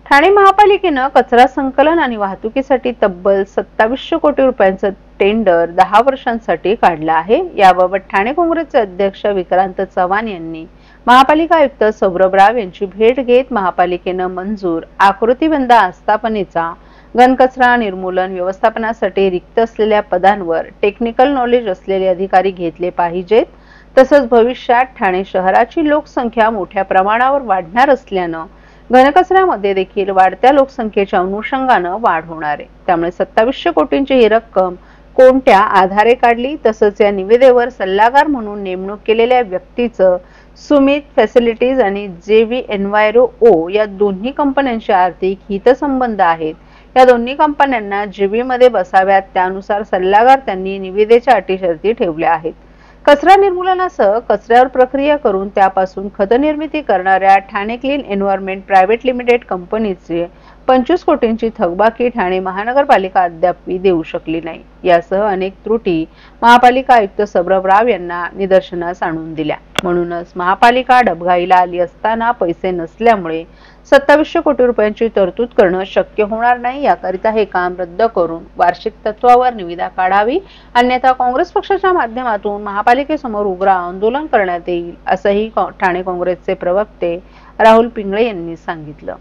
ठाणे महापालिकेनं कचरा संकलन आणि वाहतुकीसाठी तब्बल 2700 कोटी रुपयांचं टेंडर 10 वर्षांसाठी काढलं आहे। याबाबत ठाणे काँग्रेसचे अध्यक्ष विक्रांत चव्हाण यांनी महापालिका आयुक्त सौरभ राव यांची भेट घेत महापालिकेनं मंजूर आकृतिबंध आस्थापनेचा घनकचरा निर्मूलन व्यवस्थापनासाठी रिक्त असलेल्या पदांवर टेक्निकल नॉलेज असलेले अधिकारी घेतले पाहिजेत। तसंच भविष्यात ठाणे शहराची लोकसंख्या मोठ्या प्रमाणावर वाढणार असल्यानं घनकचऱ्यामध्ये देखील वाढत्या लोकसंख्येच्या अनुषंगानं वाढ होणार आहे। त्यामुळे 2700 कोटींची ही रक्कम कोणत्या आधारे काढली, तसंच या निविदेवर सल्लागार म्हणून नेमणूक केलेल्या व्यक्तीचं सुमित फॅसिलिटीज आणि जेवी एन्व्हायरो या दोन्ही कंपन्यांशी आर्थिक हितसंबंध आहेत। या दोन्ही कंपन्यांना जेवी मध्ये बसाव्यात, त्यानुसार सल्लागार त्यांनी निविदेच्या अटी शर्ती ठेवल्या आहेत। कचरा निर्मूलनासह कचऱ्यावर प्रक्रिया करून त्यापासून खत निर्मिती करणाऱ्या Thane clean environment private limited कंपनीचे 25 कोटींची थकबाकी ठाणे महानगरपालिका अद्याप देऊ शकली नाही। यासह अनेक त्रुटी महापालिका आयुक्त सौरभ राव यांना निदर्शनास आणून दिल्या। म्हणूनच महापालिका डबघाईला आली असताना पैसे नसल्यामुळे 2700 कोटी रुपयांची तरतूद करणं शक्य होणार नाही। याकरिता हे काम रद्द करून वार्षिक तत्वावर निविदा काढावी, अन्यथा काँग्रेस पक्षाच्या माध्यमातून महापालिकेसमोर उग्र आंदोलन करण्यात येईल, असंही ठाणे काँग्रेसचे प्रवक्ते राहुल पिंगळे यांनी सांगितलं।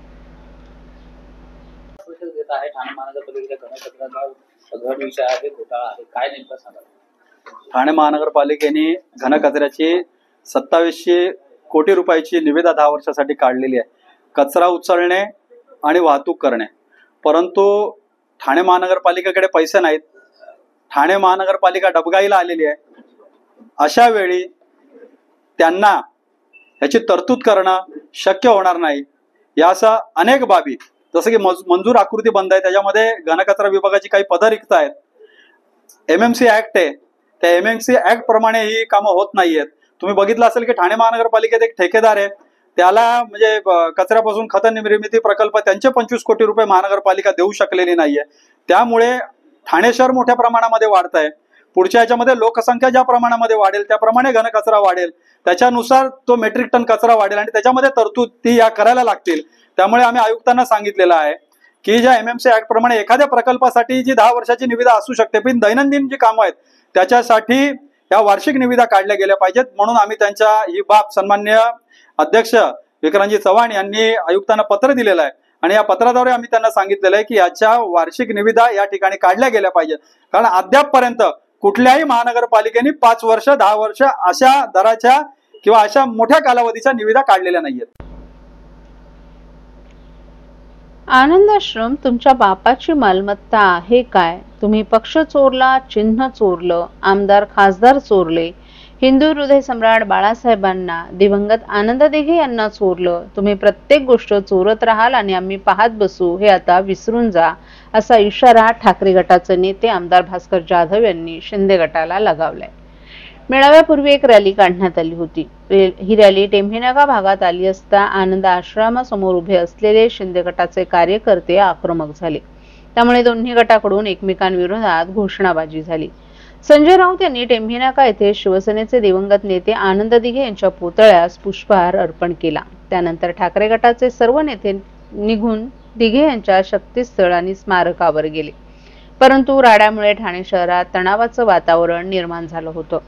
ठाणे महानगरपालिकेने घनकचऱ्याची 2700 कोटी रुपयाची निविदा 10 वर्षासाठी काढलेली आहे, कचरा उचलणे आणि वाहतूक करणे। परंतु ठाणे महानगरपालिकेकडे पैसे नाहीत, ठाणे महानगरपालिका डबघाईला आलेली आहे। अशा वेळी त्यांना याची तरतूद करणं शक्य होणार नाही। यासह अनेक बाबी, जसं की मंजूर आकृती बंद आहे, त्याच्यामध्ये घनकचरा विभागाची काही पदं रिक्त आहेत। एमएमसी ऍक्ट आहे, त्या एमएमसी ऍक्ट प्रमाणे ही कामं होत नाहीयेत। तुम्ही बघितलं असेल की ठाणे महानगरपालिकेत एक ठेकेदार आहे, त्याला म्हणजे कचऱ्यापासून खत निर्मिती प्रकल्प त्यांचे 25 कोटी रुपये महानगरपालिका देऊ शकलेली नाहीये। त्यामुळे ठाणे शहर मोठ्या प्रमाणामध्ये वाढत आहे। पुढच्या याच्यामध्ये लोकसंख्या ज्या प्रमाणामध्ये वाढेल त्याप्रमाणे घनकचरा वाढेल, त्याच्यानुसार तो मेट्रिक टन कचरा वाढेल आणि त्याच्यामध्ये तरतूद ती या करायला लागतील। त्यामुळे आम्ही आयुक्तांना सांगितलेलं आहे की ज्या एमएमसी ऍक्ट प्रमाणे एखाद्या प्रकल्पासाठी जी 10 वर्षाची निविदा असू शकते, पण दैनंदिन जी कामं आहेत त्याच्यासाठी या वार्षिक निविदा काढल्या गेल्या पाहिजेत। म्हणून आम्ही त्यांच्या ही बाब सन्माननीय अध्यक्ष विक्रांतजी चव्हाण यांनी आयुक्तांना पत्र दिलेलं आहे आणि या पत्राद्वारे आम्ही त्यांना सांगितलेलं आहे की याच्या वार्षिक निविदा या ठिकाणी काढल्या गेल्या पाहिजेत। कारण अद्यापपर्यंत कुठल्याही महानगरपालिकेने 5 वर्ष 10 वर्ष अशा दराच्या किंवा अशा मोठ्या कालावधीच्या निविदा काढलेल्या नाहीयेत। आनंद आश्रम तुमच्या बापाची मालमत्ता आहे काय? तुम्ही पक्ष चोरला, चिन्ह चोरलं, आमदार खासदार चोरले, हिंदू हृदय सम्राट बाळासाहेबांना, दिवंगत आनंद दिघे यांना चोरलं। तुम्ही प्रत्येक गोष्ट चोरत राहाल आणि आम्ही पाहत बसू, हे आता विसरून जा, असा इशारा ठाकरे गटाचे नेते आमदार भास्कर जाधव यांनी शिंदे गटाला लगावलाय। मेळाव्यापूर्वी एक रॅली काढण्यात आली होती। ही रॅली टेंभीनगा भागात आली असता आनंद आश्रमासमोर उभे असलेले शिंदे गटाचे कार्यकर्ते आक्रमक झाले। त्यामुळे दोन्ही गटाकडून एकमेकांविरोधात घोषणाबाजी झाली। संजय राऊत यांनी टेंभीनगा येथे शिवसेनेचे दिवंगत नेते आनंद दिघे यांच्या पुतळ्यास पुष्पहार अर्पण केला। त्यानंतर ठाकरे गटाचे सर्व नेते निघून दिघे यांच्या शक्तीस्थळ आणि स्मारकावर गेले। परंतु राड्यामुळे ठाणे शहरात तणावाचं वातावरण निर्माण झालं होतं।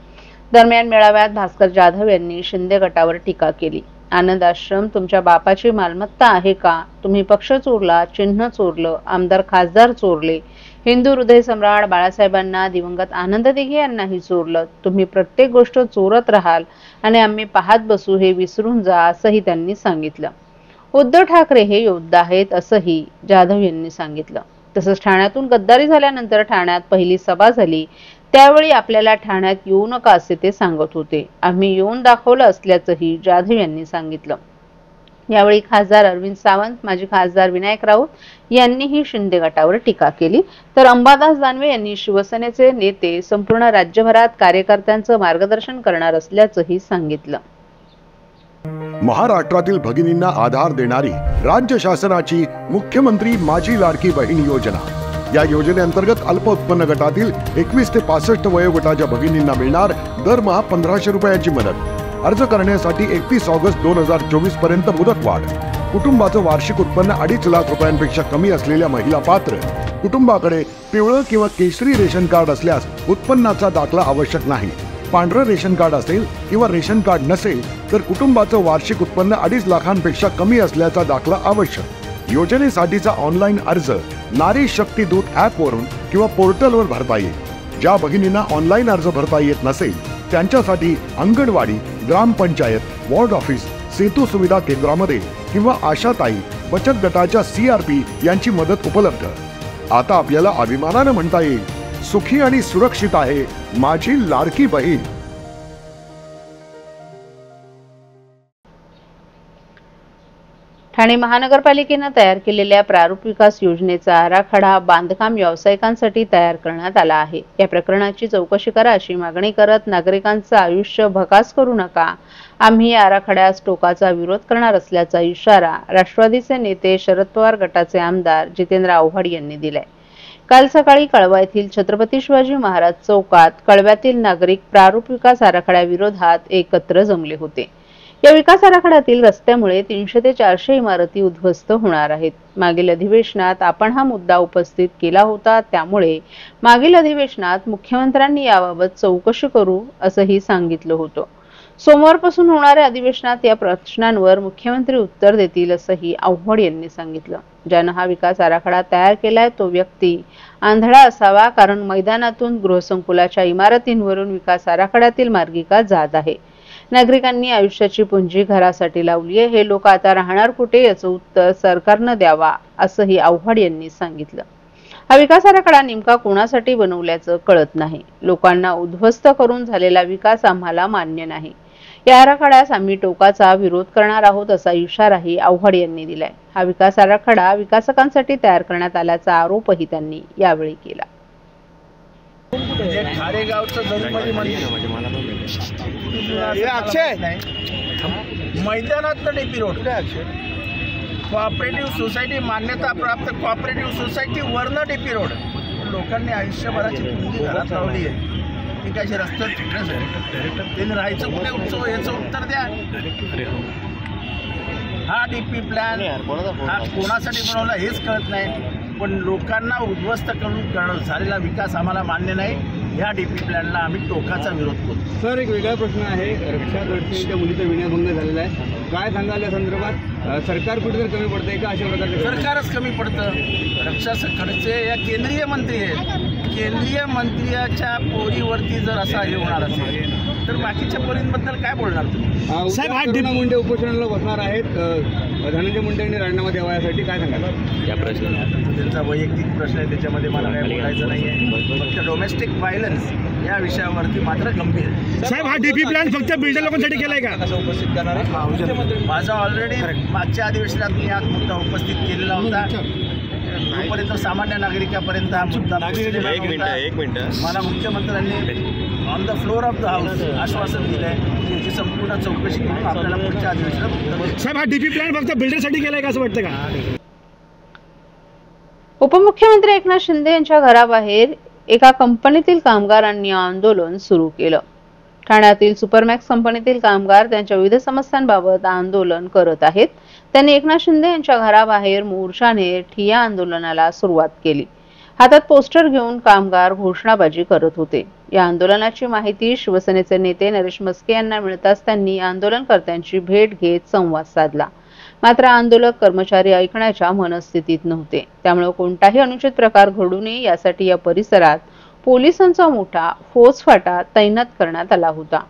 दरम्यान मेळाव्यात भास्कर जाधव यांनी शिंदे गटावर टीका केली। आनंद आश्रम तुमच्या बापाची मालमत्ता आहे का? तुम्ही पक्ष चोरला, चिन्ह चोरलं, आमदार खासदार चोरले, हिंदू हृदय सम्राट बाळासाहेबांना, दिवंगत आनंद दिघे यांनाही चोरलं। तुम्ही प्रत्येक गोष्ट चोरत राहाल आणि आम्ही पाहत बसू, हे विसरून जा, असंही त्यांनी सांगितलं। उद्धव ठाकरे हे योद्धा आहेत, असंही जाधव यांनी सांगितलं। तसंच ठाण्यातून गद्दारी झाल्यानंतर ठाण्यात पहिली सभा झाली, त्यावेळी आपल्याला ठाण्यात येऊ नका असे ते सांगत होते। आम्ही येऊन दाखवलं असल्याचंही जाधव यांनी सांगितलं। यावेळी खासदार अरविंद सावंत, माजी खासदार विनायक राऊत यांनीही शिंदे गटावर टीका केली, तर अंबादास दानवे यांनी शिवसेनेचे नेते संपूर्ण राज्यभरात कार्यकर्त्यांचं मार्गदर्शन करणार असल्याचंही सांगितलं। महाराष्ट्रातील भगिनींना आधार देणारी राज्य शासनाची मुख्यमंत्री माझी लाडकी बहीण योजना। या योजनेअंतर्गत अल्प उत्पन्न गटातील 21 ते 65 वयोगटाच्या भगिनींना मिळणार दरमहा 1500 रुपयाची मदत। अर्ज करण्यासाठी 31 ऑगस्ट 2024 पर्यंत मुदतवाढ। कुटुंबाचं वार्षिक उत्पन्न 2.5 लाख रुपयांपेक्षा कमी असलेल्या महिला पात्र, कुटुंबाकडे पिवळं किंवा केशरी रेशन कार्ड असल्यास उत्पन्नाचा दाखला आवश्यक नाही. पांढरं रेशन कार्ड असेल किंवा रेशन कार्ड नसेल तर कुटुंबाचं वार्षिक उत्पन्न 2.5 लाखांपेक्षा कमी असल्याचा दाखला आवश्यक. योजनेसाठीचा ऑनलाईन अर्ज नारी शक्ती दूत ॲप वरून किंवा पोर्टलवर भरता येईल. ज्या भगिनींना ऑनलाईन अर्ज भरता येत नसेल त्यांच्यासाठी अंगणवाडी, ग्रामपंचायत, वॉर्ड ऑफिस, सेतू सुविधा केंद्रामध्ये किंवा आशाताई बचत गटाच्या CRP यांची मदत उपलब्ध. आता आपल्याला अभिमानानं म्हणता येईल, सुखी आणि सुरक्षित आहे माझी लाडकी बहीण. ठाणे महानगरपालिकेने तयार केलेल्या प्रारूप विकास योजनेचा आराखडा बांधकाम व्यावसायिकांसाठी तयार करण्यात आला आहे. या प्रकरणाची चौकशी करा अशी मागणी करत नागरिकांचं आयुष्य भकास करू नका, आम्ही या आराखड्यास टोकाचा विरोध करणार असल्याचा इशारा राष्ट्रवादीचे नेते शरद पवार गटाचे आमदार जितेंद्र आव्हाड यांनी दिलाय. काल सकाळी कळवा येथील छत्रपती शिवाजी महाराज चौकात कळव्यातील नागरिक प्रारूप विकास आराखड्याविरोधात एकत्र जमले होते. या विकास आराखड्यातील रस्त्यामुळे 300 ते 400 इमारती उद्ध्वस्त होणार आहेत. मागील अधिवेशनात आपण हा मुद्दा उपस्थित केला होता, त्यामुळे मागील अधिवेशनात मुख्यमंत्र्यांनी याबाबत चौकशी करू असंही सांगितलं होतं. सोमवारपासून होणाऱ्या अधिवेशनात या प्रश्नांवर मुख्यमंत्री उत्तर देतील असंही आव्हाड यांनी सांगितलं. ज्यानं हा विकास आराखडा तयार केलाय तो व्यक्ती आंधळा असावा, कारण मैदानातून गृहसंकुलाच्या इमारतींवरून विकास आराखड्यातील मार्गिका जात आहे. नागरिकांनी आयुष्याची पुंजी घरासाठी लावली आहे, हे लोक आता राहणार कुठे याचं उत्तर सरकारनं द्यावा असंही आव्हाड यांनी सांगितलं. हा विकास आराखडा नेमका कोणासाठी बनवल्याचं कळत नाही. लोकांना उद्ध्वस्त करून झालेला विकास आम्हाला मान्य नाही. या आराखड्यास आम्ही टोकाचा विरोध करणार आहोत असा इशाराही आव्हाड यांनी दिलाय. हा विकास आराखडा विकासकांसाठी तयार करण्यात आल्याचा आरोपही त्यांनी यावेळी केला. मैदानात डीपी रोड कोऑपरेटिव्ह सोसायटी मान्यता प्राप्त कोऑपरेटिव्ह सोसायटी वरनं डीपी रोड. लोकांनी आयुष्यभराची पुंजी घरात लावली आहे, ती कशी रस्त्यावर फिरण्यासाठी त्यांनी राहायचं कुठे उत्सव याचं उत्तर द्या. हा डीपी प्लॅन हा कोणासाठी बनवला हेच कळत नाही, पण लोकांना उद्ध्वस्त करून झालेला विकास आम्हाला मान्य नाही. या डीपी प्लॅनला आम्ही टोकाचा विरोध करू. सर, एक वेगळा प्रश्न आहे. रक्षादर्शनीच्या मुलीचा विनयभंग झालेला आहे, काय सांगाल या संदर्भात? सरकार कुठेतरी कमी पडतंय का? अशा प्रकारचे सरकारच कमी पडतं. रक्षा खडसे या केंद्रीय मंत्री आहेत. केंद्रीय मंत्र्याच्या पोरीवरती जर असा हे होणार असेल तर बाकीच्या पोरींबद्दल काय बोलणार तुम्ही? साहेब, हा मुंडे उपोषणाला बसणार आहेत. धनंजय मुंडेंनी राजीनामा द्यावा यासाठी काय सांगाल या प्रश्नाला? त्यांचा वैयक्तिक प्रश्न आहे, त्याच्यामध्ये मला काय बोलायचं नाही आहे. फक्त डोमेस्टिक व्हायलन्स या विषयावरती मात्र गंभीर. साहेब, हा डीपी प्लॅन फक्त बिल्डर लोकांसाठी केलाय का? कसं उपस्थित करणार आहे? माझा ऑलरेडी मागच्या अधिवेशनात मी हा मुद्दा उपस्थित केलेला होता. जोपर्यंत सामान्य नागरिकापर्यंत हा मुद्दा एक मिनिट मला मुख्यमंत्र्यांनी on the floor of the house आश्वासन दिलंय की याची संपूर्ण चौकशी करून आपल्याला पुढच्या अधिवेशनात. साहेब, हा डीपी प्लॅन फक्त बिल्डरसाठी केलाय का असं वाटतं का? उपमुख्यमंत्री एकनाथ शिंदे यांच्या घराबाहेर एका कंपनीतील कामगारांनी आंदोलन सुरू केलं. ठाण्यातील सुपरमॅक्स कंपनीतील कामगार त्यांच्या विविध समस्यांबाबत आंदोलन करत आहेत. त्यांनी एकनाथ शिंदे यांच्या घराबाहेर मोर्चाने ठिय्या आंदोलनाला सुरुवात केली. हातात पोस्टर घेऊन कामगार घोषणाबाजी करत होते. या आंदोलनाची माहिती शिवसेनेचे नेते नरेश मस्के यांना मिळताच त्यांनी आंदोलनकर्त्यांची भेट घेत संवाद साधला. मात्र आंदोलक कर्मचारी ऐकण्याच्या मनस्थितीत नव्हते. त्यामुळे कोणताही अनुचित प्रकार घडू नये यासाठी या परिसरात पोलिसांचा मोठा फौजफाटा तैनात करण्यात आला होता.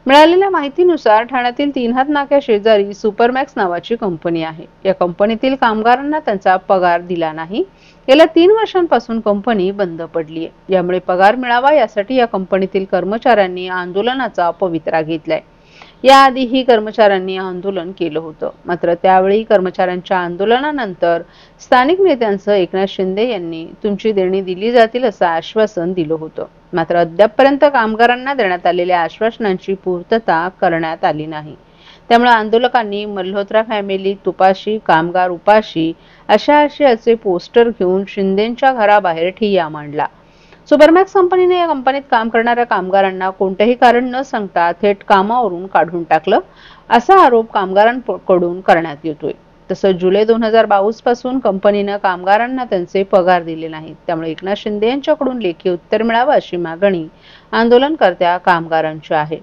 मिळालेल्या माहितीनुसार ठाण्यातील 3 हात नाक्या शेजारी सुपरमॅक्स नावाची कंपनी आहे. या कंपनीतील कामगारांना त्यांचा पगार दिला नाही. गेल्या 3 वर्षांपासून कंपनी बंद पडली आहे. यामुळे पगार मिळावा यासाठी या कंपनीतील कर्मचाऱ्यांनी आंदोलनाचा पवित्रा घेतलाय. याआधीही कर्मचाऱ्यांनी आंदोलन केलं होतं. मात्र त्यावेळी कर्मचाऱ्यांच्या आंदोलनानंतर स्थानिक नेत्यांसह एकनाथ शिंदे यांनी तुमची देणी दिली जातील असं आश्वासन दिलं होतं. मात्र अद्यापपर्यंत कामगारांना देण्यात आलेल्या आश्वासनांची पूर्तता करण्यात आली नाही. त्यामुळे आंदोलकांनी मल्होत्रा फॅमिली तुपाशी, कामगार उपाशी अशा आशयाचे पोस्टर घेऊन शिंदेंच्या घराबाहेर ठिय्या मांडला. सुपरमॅक्स कंपनीने या कंपनीत काम करणाऱ्या कामगारांना कोणतेही कारण न सांगता थेट कामावरून काढून टाकलं असा आरोप कामगारांकडून करण्यात येतोय. तसंच जुलै 2022 पासून कंपनीनं कामगारांना त्यांचे पगार दिले नाहीत। त्यामुळे एकनाथ शिंदे यांच्याकडून लेखी उत्तर मिळावं अशी मागणी आंदोलनकर्त्या कामगारांची आहे।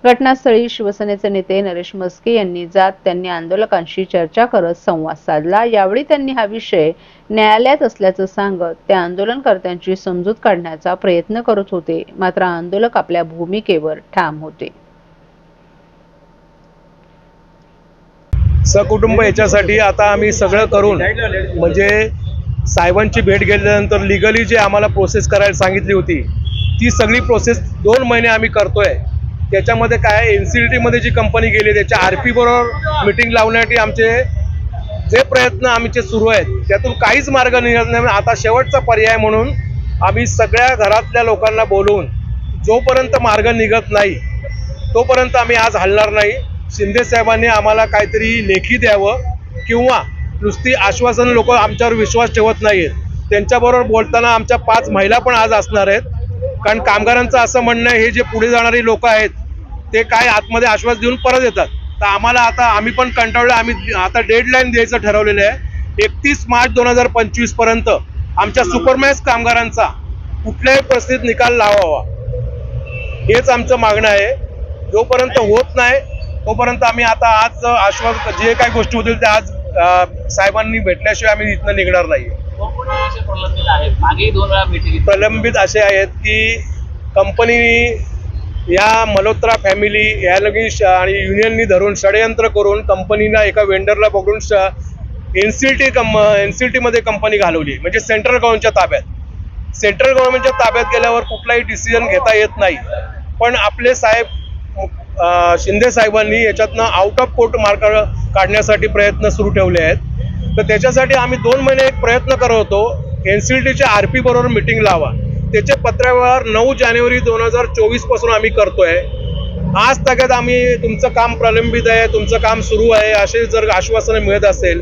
घटनास्थळी शिवसेनेचे नेते नरेश म्हस्के यांनी जात त्यांनी आंदोलकांशी चर्चा करत संवाद साधला। यावेळी त्यांनी हा विषय न्यायालयात असल्याचं सांगत त्या आंदोलनकर्त्यांची समजूत काढण्याचा प्रयत्न करत होते, मात्र आंदोलक आपल्या भूमिकेवर ठाम होते। सकुटुंब याच्यासाठी आता आम्ही सगळं करून म्हणजे साहेबांची भेट घेतल्यानंतर लिगली जे आम्हाला प्रोसेस करायला सांगितली होती ती सगळी प्रोसेस 2 महिने आम्ही करतोय। त्याच्यामध्ये काय NCLT मध्ये जी कंपनी गेली त्याच्या RP बरोबर मीटिंग लावण्यासाठी आमचे जे प्रयत्न आमचे सुरू आहेत त्यातून काहीच मार्ग निघत नाही। आता शेवटचा पर्याय म्हणून आम्ही सगळ्या घरातल्या लोकांना बोलवून जोपर्यंत मार्ग निघत नाही तोपर्यंत आम्ही आज हलणार नाही। शिंदे साहेबांनी आम्हाला काहीतरी लेखी द्यावं किंवा नुसती आश्वासन लोक आमच्यावर विश्वास ठेवत नाहीत त्यांच्याबरोबर बोलताना आमच्या 5 महिला पण आज असणार आहेत। कारण कामगारांचं असं म्हणणं आहे हे जे पुढे जाणारी लोक आहेत ते काय आतमध्ये आश्वास देऊन परत येतात। तर आम्हाला आता आम्ही पण कंटाळलो, आम्ही आता डेडलाईन द्यायचं ठरवलेलं आहे। 31 मार्च 2025 पर्यंत आमच्या सुपरमॅक्स कामगारांचा कुठल्याही परिस्थितीत निकाल लावावा हेच आमचं मागणं आहे। जोपर्यंत होत नाही तोपर्यंत आम्ही आता आज आश्वास जे काही गोष्टी होतील त्या आज साहेबांनी भेटल्याशिवाय आम्ही इथनं निघणार नाही। प्रलंबित असे आहेत की कंपनी या मल्होत्रा फॅमिली या लगी आणि युनियननी धरून षडयंत्र करून कंपनीला एका वेंडरला पकडून NCLT मध्ये कंपनी घालवली, म्हणजे सेंट्रल गव्हर्नमेंटच्या ताब्यात। सेंट्रल गव्हर्नमेंटच्या ताब्यात गेल्यावर कुठलाही डिसिजन घेता येत नाही। पण आपले साहेब शिंदे साहेबांनी याच्यातनं आउट ऑफ कोर्ट मार्ग काढण्यासाठी प्रयत्न सुरू ठेवले आहेत। तर त्याच्यासाठी आम्ही 2 महिने एक प्रयत्न करत होतो NCLTच्या RP बरोबर मीटिंग लावा, त्याचे पत्रावर 9 जानेवारी 2024 पासून आम्ही करतोय। आज तगात आम्ही तुमचं काम प्रलंबित आहे, तुमचं काम सुरू आहे असे जर आश्वासनं मिळत असेल,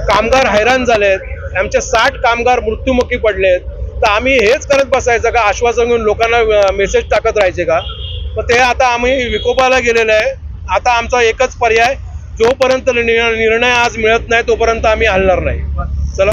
कामगार हैराण झालेत, आमचे 60 कामगार मृत्युमुखी पडलेत, तर आम्ही हेच करत बसायचं का? आश्वासन घेऊन लोकांना मेसेज टाकत राहायचे का? तर ते आता आम्ही विकोपाला गेलेलं आहे। आता आमचा एकच पर्याय, जोपर्यंत निर्णय आज मिळत नाही तोपर्यंत आम्ही हलणार नाही। चला।